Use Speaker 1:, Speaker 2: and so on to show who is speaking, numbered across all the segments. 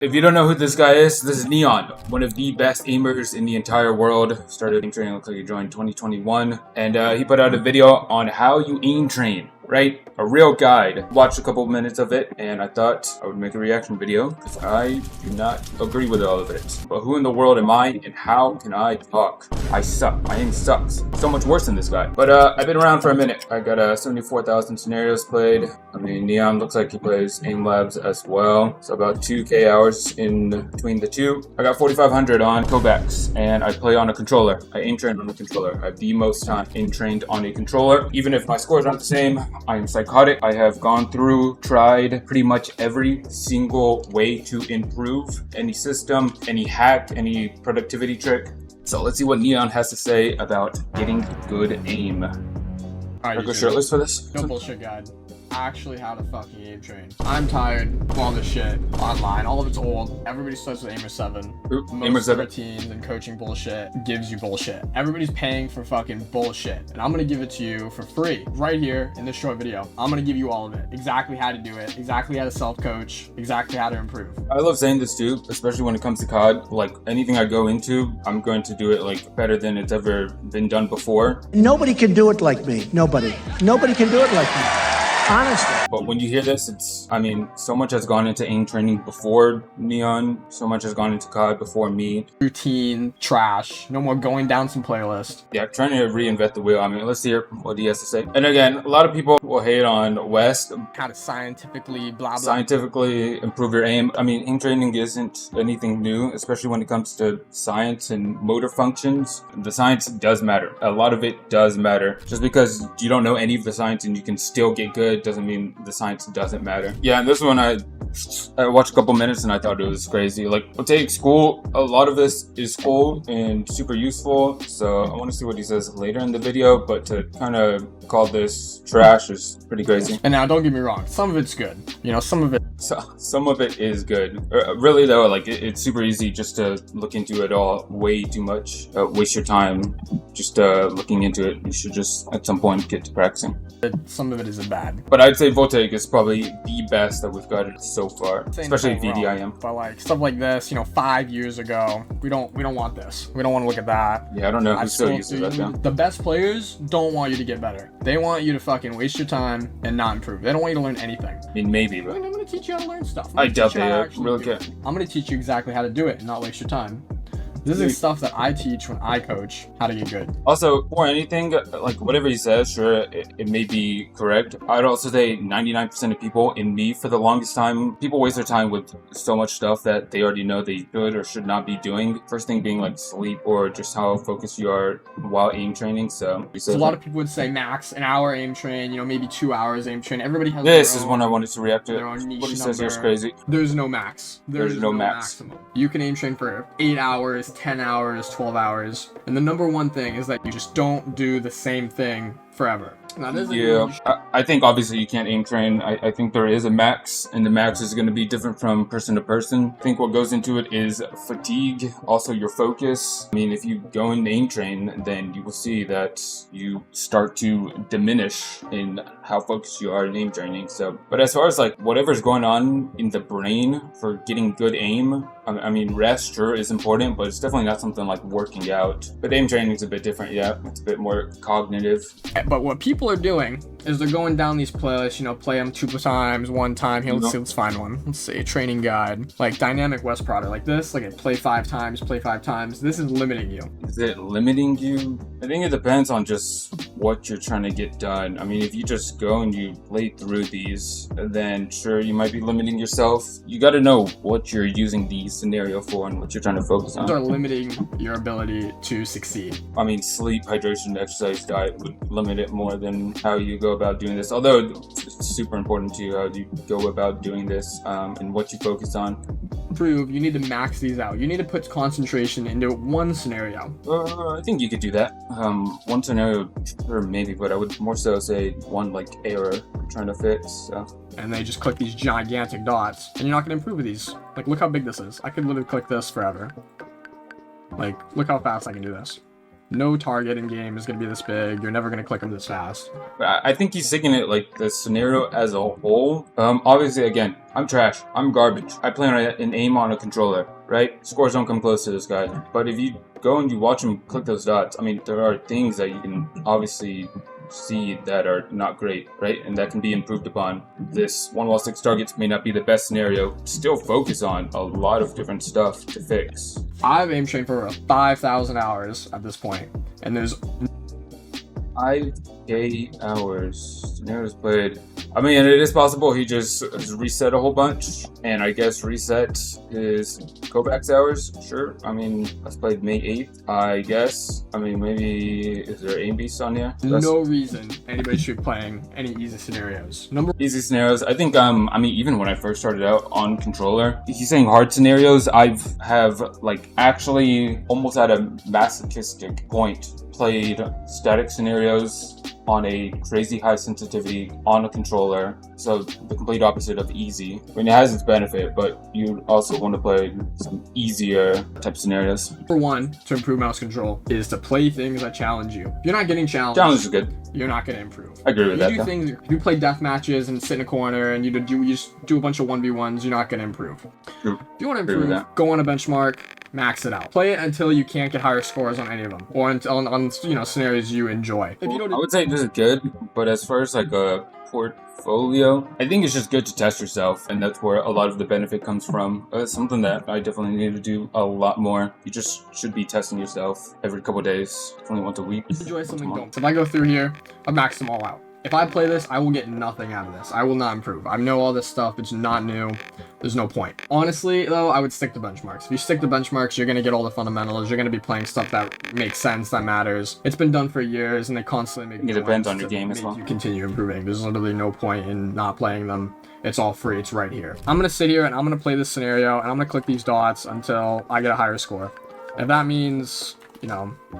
Speaker 1: If you don't know who this guy is, this is Neon, one of the best aimers in the entire world. Started aim training, looks like he joined 2021, and he put out a video on how you aim train, right? A real guide. Watched a couple minutes of it, and I thought I would make a reaction video because I do not agree with all of it. But who in the world am I, and how can I talk? I suck. My aim sucks. So much worse than this guy. But I've been around for a minute. I got 74,000 scenarios played. I mean, Neon looks like he plays Aim Labs as well. So about 2K hours in between the two. I got 4,500 on Kovacs, and I play on a controller. I aim trained on a controller. I have the most time aim trained on a controller. Even if my scores aren't the same, I am psychotic. I have gone through, tried pretty much every single way to improve any system, any hack, any productivity trick. So let's see what Neon has to say about getting good aim.
Speaker 2: Alright,
Speaker 1: I go shirtless for this?
Speaker 2: No bullshit guide. Actually how to fucking aim train. I'm tired of all this shit online. All of it's old. Everybody starts with Aimer 7.
Speaker 1: Aimer 7.
Speaker 2: Routines and coaching bullshit gives you bullshit. Everybody's paying for fucking bullshit. And I'm gonna give it to you for free. Right here in this short video. I'm gonna give you all of it. Exactly how to do it. Exactly how to self-coach. Exactly how to improve.
Speaker 1: I love saying this too, especially when it comes to COD. Like anything I go into, I'm going to do it like better than it's ever been done before.
Speaker 3: Nobody can do it like me. Nobody can do it like me. Honestly.
Speaker 1: But when you hear this, I mean, so much has gone into aim training before Neon. So much has gone into COD before me.
Speaker 2: Routine, trash. No more going down some playlist.
Speaker 1: Yeah, trying to reinvent the wheel. I mean, let's hear what he has to say. And again, a lot of people will hate on West.
Speaker 2: How to scientifically blah blah.
Speaker 1: Scientifically improve your aim. I mean, aim training isn't anything new, especially when it comes to science and motor functions. The science does matter. A lot of it does matter. Just because you don't know any of the science and you can still get good doesn't mean the science doesn't matter. Yeah, and this one I watched a couple minutes and I thought it was crazy. Like, we'll take school. A lot of this is cool and super useful. So I want to see what he says later in the video, but to kind of call this trash is pretty crazy.
Speaker 2: And now, don't get me wrong. Some of it's good. You know, some of it.
Speaker 1: Some of it is good. Really though, like it's super easy just to look into it all way too much. Waste your time just looking into it. You should just at some point get to practicing.
Speaker 2: Some of it isn't bad.
Speaker 1: But I'd say Voltaic is probably the best that we've got so far, especially VDIM.
Speaker 2: But like stuff like this, you know, 5 years ago, we don't want this. We don't want to look at that.
Speaker 1: Yeah, I don't know who still uses that now.
Speaker 2: The best players don't want you to get better. They want you to fucking waste your time and not improve. They don't want you to learn anything.
Speaker 1: I mean, maybe, but
Speaker 2: I'm gonna teach you how to learn stuff.
Speaker 1: I doubt they really care.
Speaker 2: I'm gonna teach you exactly how to do it and not waste your time. This is stuff that I teach when I coach how to get good.
Speaker 1: Also, for anything, like whatever he says, sure, it may be correct. I'd also say 99% of people, in me for the longest time, people waste their time with so much stuff that they already know they should or should not be doing. First thing being like sleep or just how focused you are while aim training. So
Speaker 2: a lot of people would say max an hour aim train, you know, maybe 2 hours aim train. Everybody has
Speaker 1: this is one I wanted to react to.
Speaker 2: What
Speaker 1: he says here is crazy.
Speaker 2: There's no max. There's no maximum. You can aim train for 8 hours, 10 hours, 12 hours. And the number one thing is that you just don't do the same thing forever.
Speaker 1: Yeah, I think obviously you can't aim train. I think there is a max, and the max is going to be different from person to person. I think what goes into it is fatigue, also your focus. I mean, if you go and aim train, then you will see that you start to diminish in how focused you are in aim training. So, but as far as like whatever's going on in the brain for getting good aim, I mean, rest sure is important, but it's definitely not something like working out. But aim training is a bit different, yeah. It's a bit more cognitive.
Speaker 2: But what people are doing is they're going down these playlists, you know, play them 2 times, 1 time. Here, let's find one. Let's see, training guide. Like dynamic West product like this, like play 5 times, play 5 times. This is limiting you.
Speaker 1: Is it limiting you? I think it depends on just what you're trying to get done. I mean, if you just go and you play through these, then sure, you might be limiting yourself. You got to know what you're using the scenario for and what you're trying to focus on.
Speaker 2: These are limiting your ability to succeed.
Speaker 1: I mean, sleep, hydration, exercise, diet would limit it more than how you go about doing this. Although it's super important to you how you go about doing this and what you focus on.
Speaker 2: Prove, you need to max these out. You need to put concentration into one scenario.
Speaker 1: I think you could do that. One scenario, sure, maybe, but I would more so say one like error I'm trying to fix. So.
Speaker 2: And they just click these gigantic dots, and you're not going to improve with these. Like, look how big this is. I could literally click this forever. Like, look how fast I can do this. No target in game is going to be this big. You're never going to click him this fast.
Speaker 1: I think he's taking it like the scenario as a whole. Obviously, again, I'm trash. I'm garbage. I play on an aim on a controller, right? Scores don't come close to this guy. But if you go and you watch him click those dots, I mean, there are things that you can obviously see that are not great, right? And that can be improved upon. This 1 while 6 targets may not be the best scenario. Still focus on a lot of different stuff to fix.
Speaker 2: I've aim trained for 5,000 hours at this point, and there's
Speaker 1: 5K hours. Scenarios played. I mean, it is possible he just reset a whole bunch, and I guess reset his Kovacs hours. Sure. I mean, let's play May 8th. I guess. I mean, maybe is there aim beast on here?
Speaker 2: no reason anybody should be playing any easy scenarios.
Speaker 1: Easy scenarios. I think. I mean, even when I first started out on controller, he's saying hard scenarios. Have like actually almost at a masochistic point played static scenarios on a crazy high sensitivity on a controller, so the complete opposite of easy. I mean, it has its benefit, but you also want to play some easier type scenarios.
Speaker 2: Number one, to improve mouse control, is to play things that challenge you. If you're not getting challenged,
Speaker 1: Challenge is good.
Speaker 2: you're not going to improve.
Speaker 1: I agree with that.
Speaker 2: You do things, if you play death matches and sit in a corner and you just do a bunch of 1v1s, you're not going to improve.
Speaker 1: True.
Speaker 2: If you want to
Speaker 1: Agree with
Speaker 2: improve,
Speaker 1: that.
Speaker 2: go on a benchmark, max it out. Play it until you can't get higher scores on any of them, or on scenarios you enjoy. If you don't,
Speaker 1: I would say this is good, but as far as like a portfolio, I think it's just good to test yourself, and that's where a lot of the benefit comes from. It's something that I definitely need to do a lot more. You just should be testing yourself every couple days, only once a week.
Speaker 2: enjoy something, don't. So if I go through here, I max them all out. If I play this, I will get nothing out of this. I will not improve. I know all this stuff. It's not new. There's no point. Honestly, though, I would stick to benchmarks. If you stick to benchmarks, you're going to get all the fundamentals. You're going to be playing stuff that makes sense, that matters. It's been done for years, and they constantly make
Speaker 1: It depends on your game as well.
Speaker 2: You continue improving. There's literally no point in not playing them. It's all free. It's right here. I'm going to sit here, and I'm going to play this scenario, and I'm going to click these dots until I get a higher score. If that means...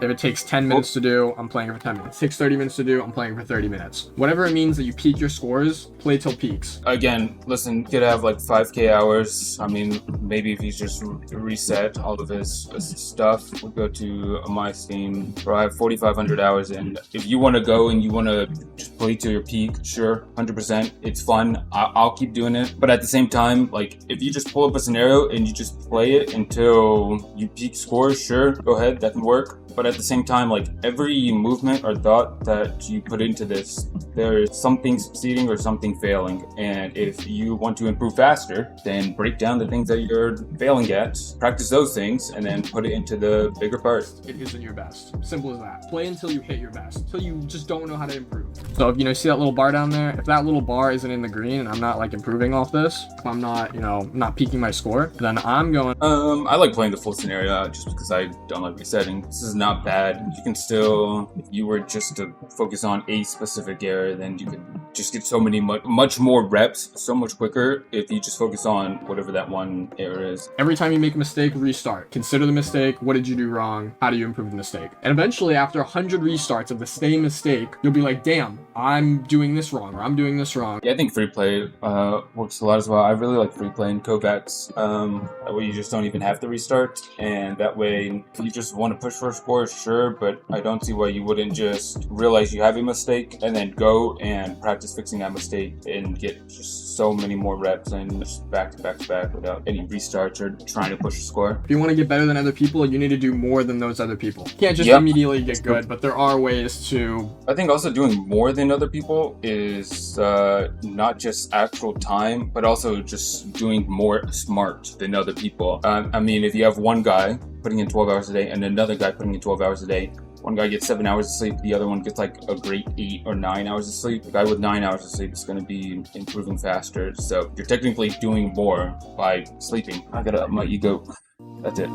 Speaker 2: if it takes 10 minutes to do, I'm playing it for 10 minutes. It takes 30 minutes to do, I'm playing for 30 minutes. Whatever it means that you peak your scores, play till peaks.
Speaker 1: Again, listen, you could have like 5K hours. I mean, maybe if he's just reset all of his stuff, we'll go to my Steam where I have 4,500 hours. And if you want to go and you want to just play till your peak, sure, 100%. It's fun. I'll keep doing it. But at the same time, like if you just pull up a scenario and you just play it until you peak scores, sure, go ahead, that can work. But at the same time, like every movement or thought that you put into this, there's something succeeding or something failing. And if you want to improve faster, then break down the things that you're failing at, practice those things, and then put it into the bigger part.
Speaker 2: It isn't your best. Simple as that. Play until you hit your best. Until you just don't know how to improve. So if see that little bar down there, if that little bar isn't in the green and I'm not like improving off this, if I'm not, not peaking my score, then I'm going.
Speaker 1: I like playing the full scenario just because I don't like resetting. This is not bad. You can still, if you were just to focus on a specific area, then you could just get so many much more reps so much quicker if you just focus on whatever that one area is.
Speaker 2: Every time you make a mistake, restart. Consider the mistake. What did you do wrong? How do you improve the mistake? And eventually, after 100 restarts of the same mistake, you'll be like, damn, I'm doing this wrong, or I'm doing this wrong.
Speaker 1: Yeah, I think free play works a lot as well. I really like free play in Kovacs. That way you just don't even have to restart, and that way if you just want to push for a score, sure, but I don't see why you wouldn't just realize you have a mistake and then go and practice fixing that mistake and get just so many more reps and just back to back to back without any restarts or trying to push a score.
Speaker 2: If you want to get better than other people, you need to do more than those other people. You can't just immediately get good, but there are ways to...
Speaker 1: I think also doing more than other people is not just actual time, but also just doing more smart than other people. I mean, if you have one guy putting in 12 hours a day and another guy putting in 12 hours a day, one guy gets 7 hours of sleep, the other one gets like a great 8 or 9 hours of sleep. The guy with 9 hours of sleep is going to be improving faster. So you're technically doing more by sleeping. I gotta up my ego. That's it.